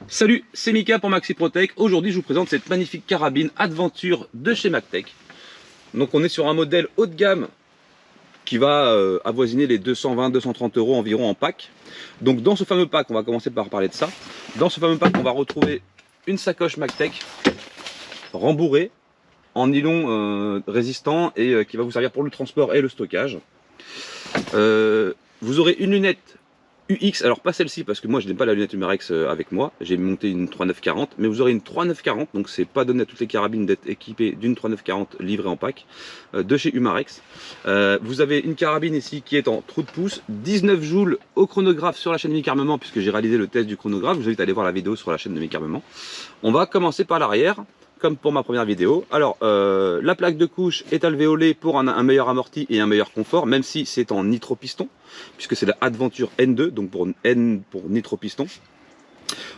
Salut, c'est Mika pour Maxi Protec. Aujourd'hui, je vous présente cette magnifique carabine Adventure de chez Magtech. Donc, on est sur un modèle haut de gamme qui va avoisiner les 220-230 € environ en pack. Donc, dans ce fameux pack, on va commencer par parler de ça. Dans ce fameux pack, on va retrouver une sacoche Magtech rembourrée en nylon résistant et qui va vous servir pour le transport et le stockage. Vous aurez une lunette UX, alors pas celle-ci parce que moi je n'ai pas la lunette Umarex avec moi, j'ai monté une 3940, mais vous aurez une 3940, donc c'est pas donné à toutes les carabines d'être équipées d'une 3940 livrée en pack de chez Umarex. Vous avez une carabine ici qui est en trou de pouce, 19 joules au chronographe sur la chaîne Mic Armement, puisque j'ai réalisé le test du chronographe, je vous invite à aller voir la vidéo sur la chaîne de Mic Armement. On va commencer par l'arrière, comme pour ma première vidéo. Alors la plaque de couche est alvéolée pour un meilleur amorti et un meilleur confort, même si c'est en nitro-piston, puisque c'est la Adventure N2, donc pour N pour nitro-piston.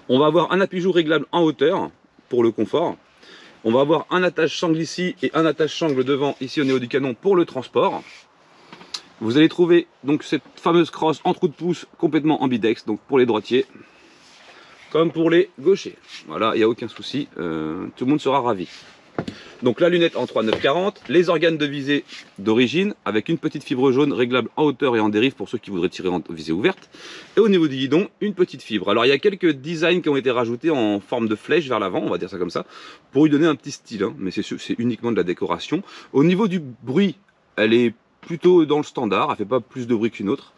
On va avoir un appui-joue réglable en hauteur pour le confort. On va avoir un attache-sangle ici et un attache-sangle devant ici au niveau du canon pour le transport. Vous allez trouver donc cette fameuse crosse en trou de pouce complètement ambidex, donc pour les droitiers comme pour les gauchers. Voilà, il n'y a aucun souci, tout le monde sera ravi. Donc la lunette en 3940, les organes de visée d'origine avec une petite fibre jaune réglable en hauteur et en dérive pour ceux qui voudraient tirer en visée ouverte. Et au niveau du guidon, une petite fibre. Alors il y a quelques designs qui ont été rajoutés en forme de flèche vers l'avant, on va dire ça comme ça, pour lui donner un petit style, hein, mais c'est uniquement de la décoration. Au niveau du bruit, elle est plutôt dans le standard, elle fait pas plus de bruit qu'une autre.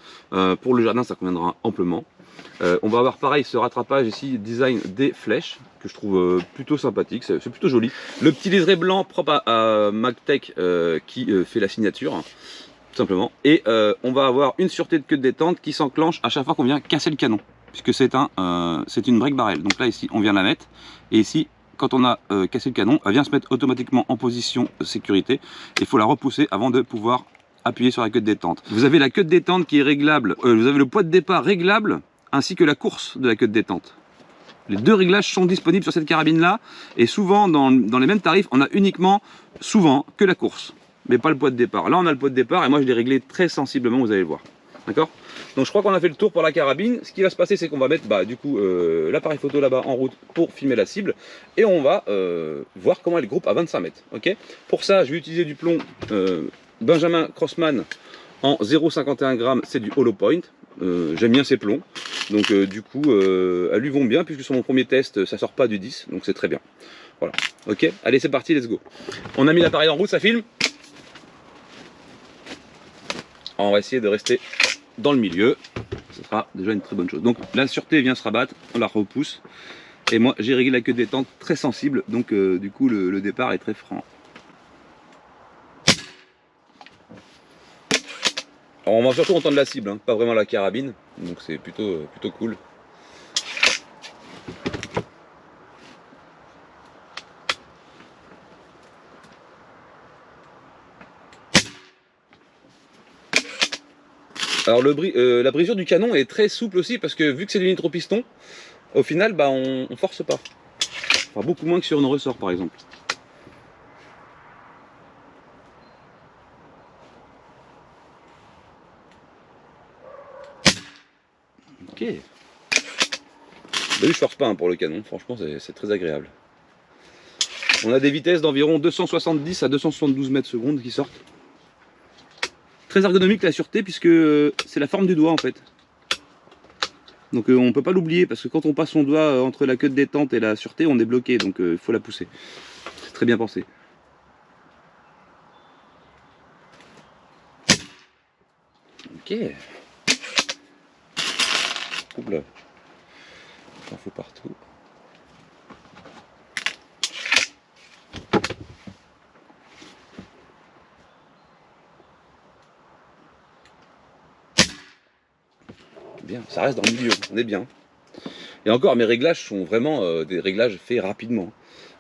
Pour le jardin, ça conviendra amplement. On va avoir pareil ce rattrapage ici, design des flèches, que je trouve plutôt sympathique, c'est plutôt joli. Le petit liseré blanc propre à Magtech qui fait la signature, hein, tout simplement. Et on va avoir une sûreté de queue de détente qui s'enclenche à chaque fois qu'on vient casser le canon, puisque c'est une break barrel. Donc là ici on vient la mettre, et ici quand on a cassé le canon, elle vient se mettre automatiquement en position de sécurité. Il faut la repousser avant de pouvoir appuyer sur la queue de détente. Vous avez la queue de détente qui est réglable, vous avez le poids de départ réglable, ainsi que la course de la queue de détente. Les deux réglages sont disponibles sur cette carabine là, et souvent dans les mêmes tarifs on a uniquement souvent que la course, mais pas le poids de départ. Là on a le poids de départ et moi je l'ai réglé très sensiblement, vous allez le voir. D'accord? Donc je crois qu'on a fait le tour pour la carabine. Ce qui va se passer, c'est qu'on va mettre du coup l'appareil photo là-bas en route pour filmer la cible, et on va voir comment elle groupe à 25 mètres. Ok? Pour ça je vais utiliser du plomb Benjamin Crossman en 0,51 g, c'est du hollow point. J'aime bien ces plombs, donc du coup elles lui vont bien, puisque sur mon premier test ça sort pas du 10, donc c'est très bien. Voilà, ok, allez c'est parti, let's go. On a mis l'appareil en route, ça filme. On va essayer de rester dans le milieu, ce sera déjà une très bonne chose. Donc la sûreté vient se rabattre, on la repousse, et moi j'ai réglé la queue de détente très sensible, donc du coup le départ est très franc. Alors on va surtout entendre la cible, hein, pas vraiment la carabine, donc c'est plutôt cool. Alors la brisure du canon est très souple aussi, parce que vu que c'est du nitro-piston, au final on force pas. Enfin beaucoup moins que sur nos ressorts par exemple. Ok. Lui je force pas hein, pour le canon, franchement c'est très agréable. On a des vitesses d'environ 270 à 272 mètres secondes qui sortent. Très ergonomique la sûreté, puisque c'est la forme du doigt en fait. Donc on ne peut pas l'oublier, parce que quand on passe son doigt entre la queue de détente et la sûreté, on est bloqué, donc il faut la pousser. C'est très bien pensé. Ok. Oula. Il en faut partout. Bien, ça reste dans le milieu, on est bien. Et encore, mes réglages sont vraiment des réglages faits rapidement,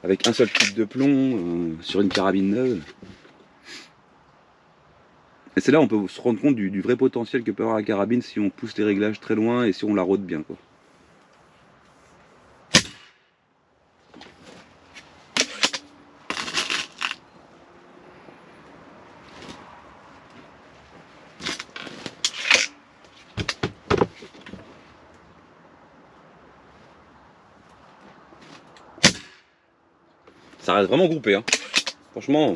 avec un seul type de plomb sur une carabine neuve. Et c'est là où on peut se rendre compte du vrai potentiel que peut avoir la carabine si on pousse les réglages très loin et si on la rôde bien, quoi. Ça reste vraiment groupé, hein. Franchement,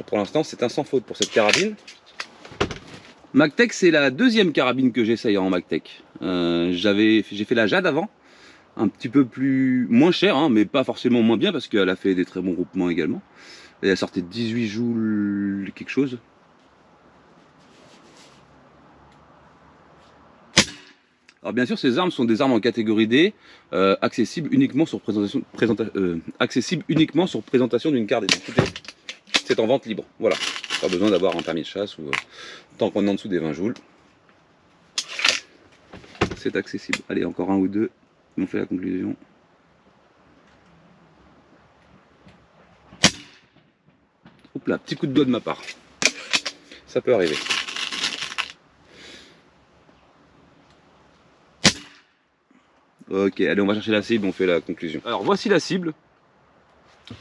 pour l'instant, c'est un sans faute pour cette carabine. Magtech, c'est la deuxième carabine que j'essaye en Magtech. J'ai fait la Jade avant, un petit peu moins cher, hein, mais pas forcément moins bien parce qu'elle a fait des très bons groupements également. Et elle sortait 18 joules quelque chose. Alors bien sûr, ces armes sont des armes en catégorie D, accessibles uniquement sur présentation d'une carte d'identité. C'est en vente libre, voilà. Pas besoin d'avoir un permis de chasse ou tant qu'on est en dessous des 20 joules. C'est accessible. Allez, encore un ou deux, on fait la conclusion. Hop là, petit coup de doigt de ma part. Ça peut arriver. Ok, allez, on va chercher la cible, on fait la conclusion. Alors voici la cible.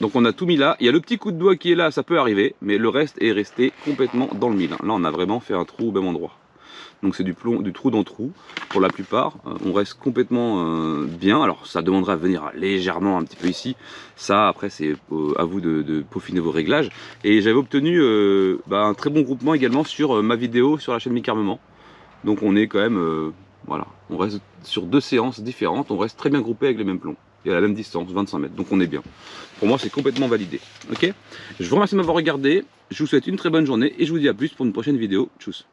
Donc on a tout mis là. Il y a le petit coup de doigt qui est là, ça peut arriver, mais le reste est resté complètement dans le mille. Là, on a vraiment fait un trou au même endroit. Donc c'est du trou dans trou pour la plupart. On reste complètement bien. Alors ça demandera à venir légèrement un petit peu ici. Ça après c'est à vous de peaufiner vos réglages. Et j'avais obtenu un très bon groupement également sur ma vidéo sur la chaîne Mick Armement. Donc on est quand même, voilà, on reste sur 2 séances différentes. On reste très bien groupé avec les mêmes plombs. Et à la même distance, 25 mètres. Donc on est bien. Pour moi c'est complètement validé. Ok. Je vous remercie de m'avoir regardé. Je vous souhaite une très bonne journée et je vous dis à plus pour une prochaine vidéo. Tchuss.